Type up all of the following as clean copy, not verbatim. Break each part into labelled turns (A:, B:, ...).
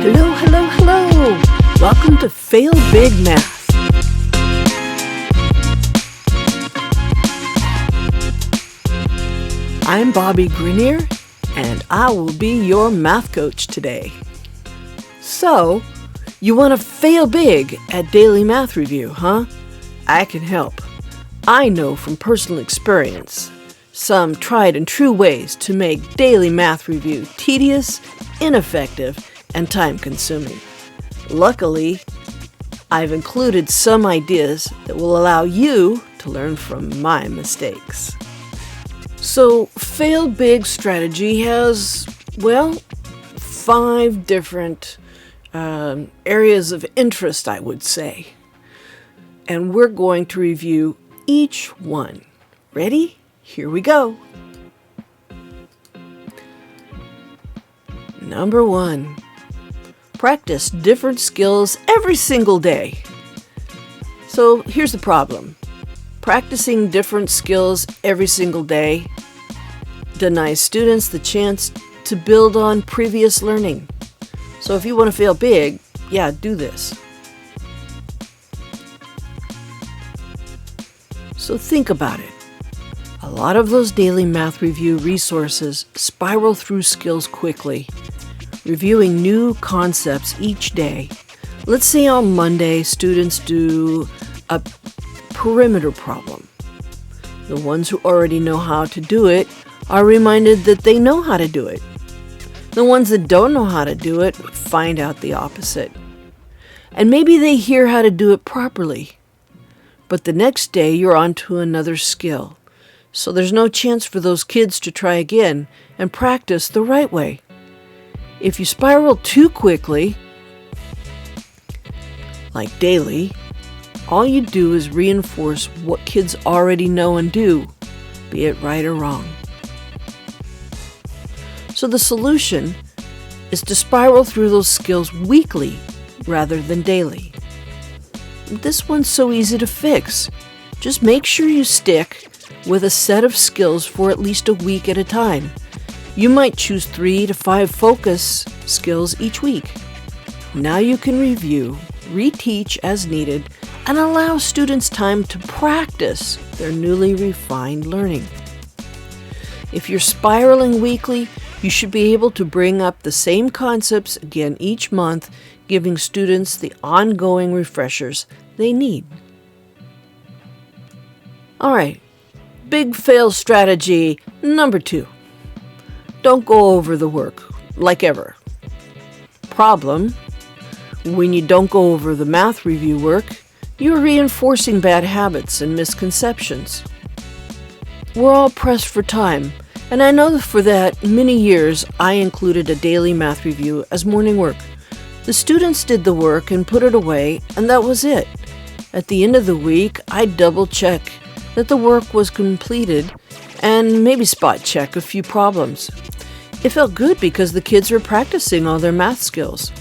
A: Hello, hello, hello! Welcome to Fail Big Math. I'm Bobby Grenier, and I will be your math coach today. So, you want to fail big at daily math review, huh? I can help. I know from personal experience some tried and true ways to make daily math review tedious, ineffective, and time-consuming. Luckily, I've included some ideas that will allow you to learn from my mistakes. So, Fail Big strategy has, 5 different areas of interest, I would say. And we're going to review each one. Ready? Here we go. Number 1. Practice different skills every single day. So here's the problem. Practicing different skills every single day denies students the chance to build on previous learning. So if you want to fail big, do this. So think about it. A lot of those daily math review resources spiral through skills quickly, reviewing new concepts each day. Let's say on Monday, students do a perimeter problem. The ones who already know how to do it are reminded that they know how to do it. The ones that don't know how to do it find out the opposite. And maybe they hear how to do it properly. But the next day, you're on to another skill. So there's no chance for those kids to try again and practice the right way. If you spiral too quickly, like daily, all you do is reinforce what kids already know and do, be it right or wrong. So the solution is to spiral through those skills weekly rather than daily. This one's so easy to fix. Just make sure you stick with a set of skills for at least a week at a time. You might choose 3 to 5 focus skills each week. Now you can review, reteach as needed, and allow students time to practice their newly refined learning. If you're spiraling weekly, you should be able to bring up the same concepts again each month, giving students the ongoing refreshers they need. All right, big fail strategy number 2. Don't go over the work, like ever. Problem: when you don't go over the math review work, you're reinforcing bad habits and misconceptions. We're all pressed for time, and I know for that many years I included a daily math review as morning work. The students did the work and put it away, and that was it. At the end of the week, I'd double-check that the work was completed and maybe spot-check a few problems. It felt good because the kids were practicing all their math skills.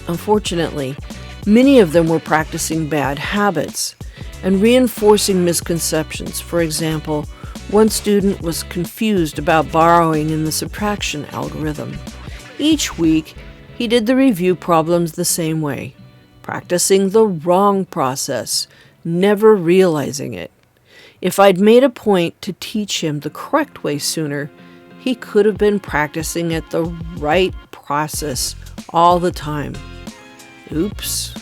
A: Unfortunately, many of them were practicing bad habits and reinforcing misconceptions. For example, one student was confused about borrowing in the subtraction algorithm. Each week, he did the review problems the same way, practicing the wrong process, never realizing it. If I'd made a point to teach him the correct way sooner, he could have been practicing at the right process all the time. Oops.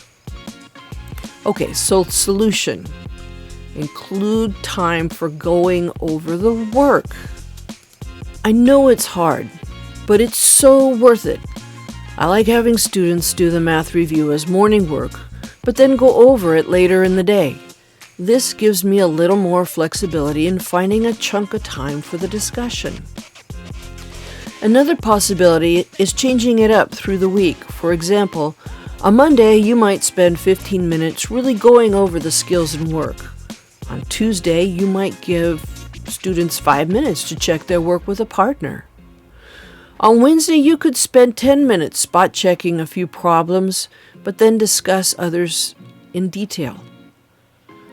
A: Okay, so solution. Include time for going over the work. I know it's hard, but it's so worth it. I like having students do the math review as morning work, but then go over it later in the day. This gives me a little more flexibility in finding a chunk of time for the discussion. Another possibility is changing it up through the week. For example, on Monday, you might spend 15 minutes really going over the skills and work. On Tuesday, you might give students 5 minutes to check their work with a partner. On Wednesday, you could spend 10 minutes spot checking a few problems, but then discuss others in detail.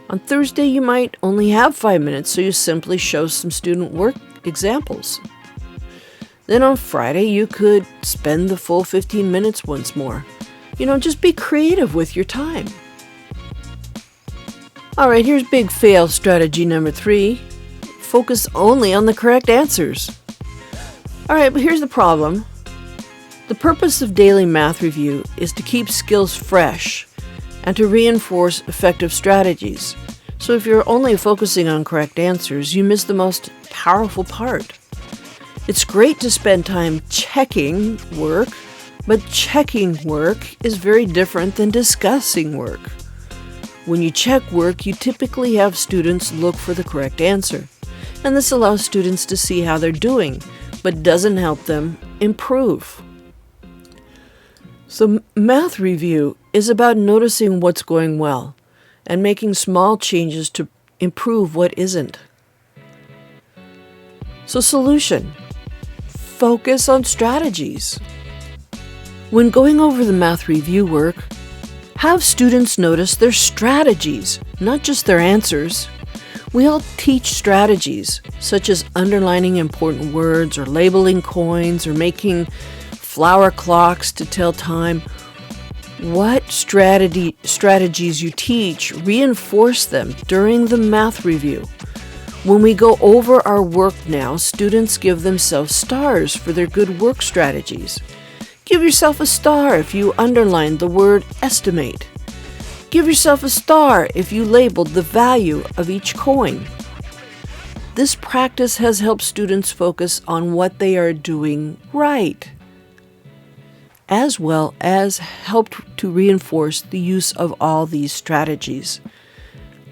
A: On Thursday, you might only have 5 minutes, so you simply show some student work examples. Then on Friday, you could spend the full 15 minutes once more. Just be creative with your time. All right, here's big fail strategy number 3. Focus only on the correct answers. All right, but here's the problem. The purpose of daily math review is to keep skills fresh and to reinforce effective strategies. So if you're only focusing on correct answers, you miss the most powerful part. It's great to spend time checking work, but checking work is very different than discussing work. When you check work, you typically have students look for the correct answer, and this allows students to see how they're doing, but doesn't help them improve. So math review is about noticing what's going well and making small changes to improve what isn't. So solution: focus on strategies. When going over the math review work, have students notice their strategies, not just their answers. We all teach strategies, such as underlining important words or labeling coins or making flower clocks to tell time. What strategies you teach, reinforce them during the math review. When we go over our work now, students give themselves stars for their good work strategies. Give yourself a star if you underlined the word estimate. Give yourself a star if you labeled the value of each coin. This practice has helped students focus on what they are doing right, as well as helped to reinforce the use of all these strategies.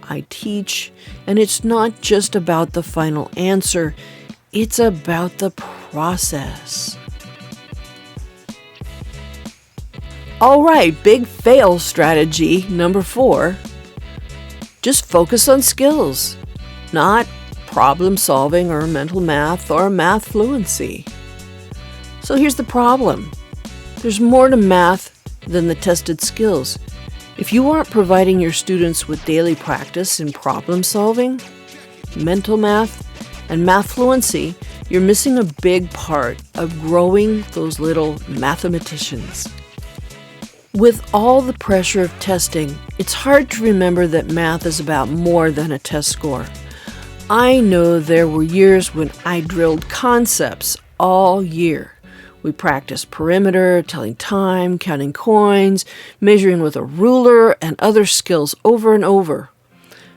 A: I teach, and it's not just about the final answer, it's about the process. All right, big fail strategy number 4. Just focus on skills, not problem solving or mental math or math fluency. So here's the problem. There's more to math than the tested skills. If you aren't providing your students with daily practice in problem solving, mental math, and math fluency, you're missing a big part of growing those little mathematicians. With all the pressure of testing, it's hard to remember that math is about more than a test score. I know there were years when I drilled concepts all year. We practiced perimeter, telling time, counting coins, measuring with a ruler, and other skills over and over.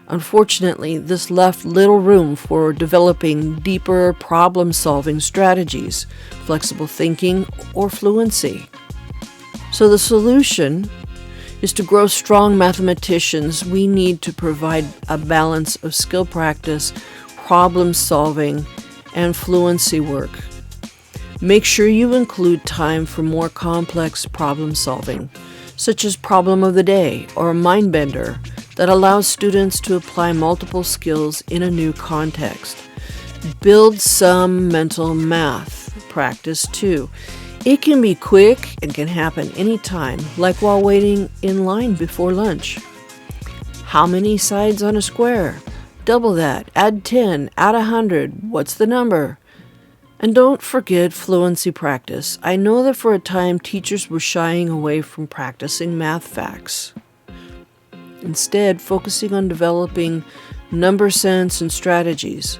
A: Unfortunately, this left little room for developing deeper problem-solving strategies, flexible thinking, or fluency. So the solution is to grow strong mathematicians. We need to provide a balance of skill practice, problem solving, and fluency work. Make sure you include time for more complex problem solving, such as problem of the day or a mind bender that allows students to apply multiple skills in a new context. Build some mental math practice too. It can be quick and can happen anytime, like while waiting in line before lunch. How many sides on a square? Double that. Add 10. Add 100. What's the number? And don't forget fluency practice. I know that for a time teachers were shying away from practicing math facts. Instead, focusing on developing number sense and strategies.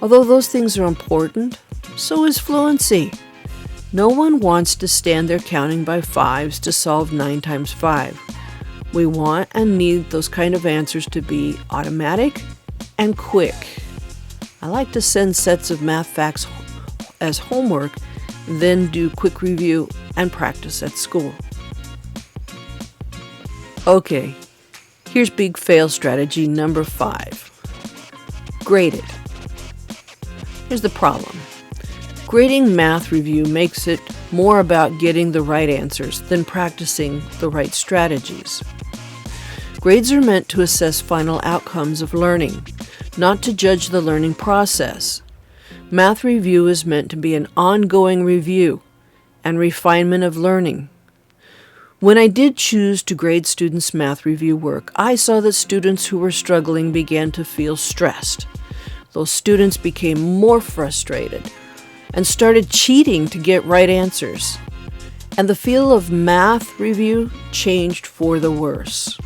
A: Although those things are important, so is fluency. No one wants to stand there counting by fives to solve 9 times 5. We want and need those kind of answers to be automatic and quick. I like to send sets of math facts as homework, then do quick review and practice at school. Okay, here's big fail strategy number 5. Grade it. Here's the problem. Grading math review makes it more about getting the right answers than practicing the right strategies. Grades are meant to assess final outcomes of learning, not to judge the learning process. Math review is meant to be an ongoing review and refinement of learning. When I did choose to grade students' math review work, I saw that students who were struggling began to feel stressed. Those students became more frustrated, and started cheating to get right answers. And the feel of math review changed for the worse.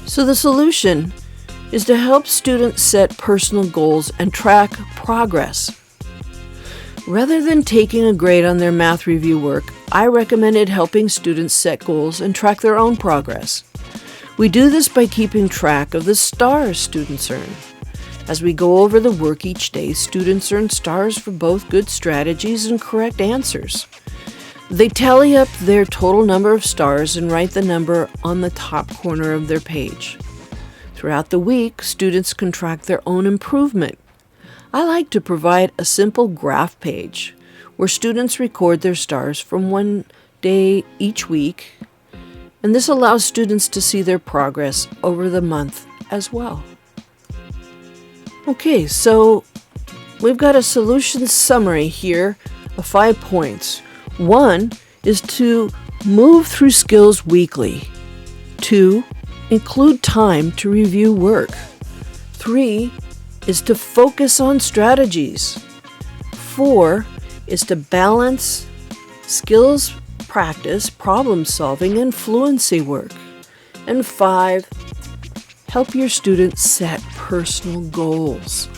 A: So the solution is to help students set personal goals and track progress. Rather than taking a grade on their math review work, I recommended helping students set goals and track their own progress. We do this by keeping track of the stars students earn. As we go over the work each day, students earn stars for both good strategies and correct answers. They tally up their total number of stars and write the number on the top corner of their page. Throughout the week, students can track their own improvement. I like to provide a simple graph page where students record their stars from one day each week, and this allows students to see their progress over the month as well. Okay, so we've got a solution summary here of 5 points. 1 is to move through skills weekly. 2, include time to review work. 3 is to focus on strategies. 4 is to balance skills practice, problem solving, and fluency work. And 5, help your students set personal goals.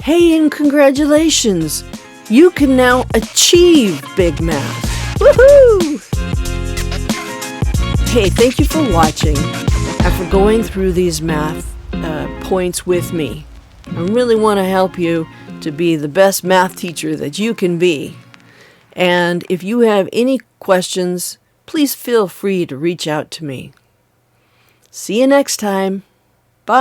A: Hey, and congratulations! You can now achieve big math. Woohoo! Hey, thank you for watching and for going through these math points with me. I really want to help you to be the best math teacher that you can be. And if you have any questions, please feel free to reach out to me. See you next time. Bye.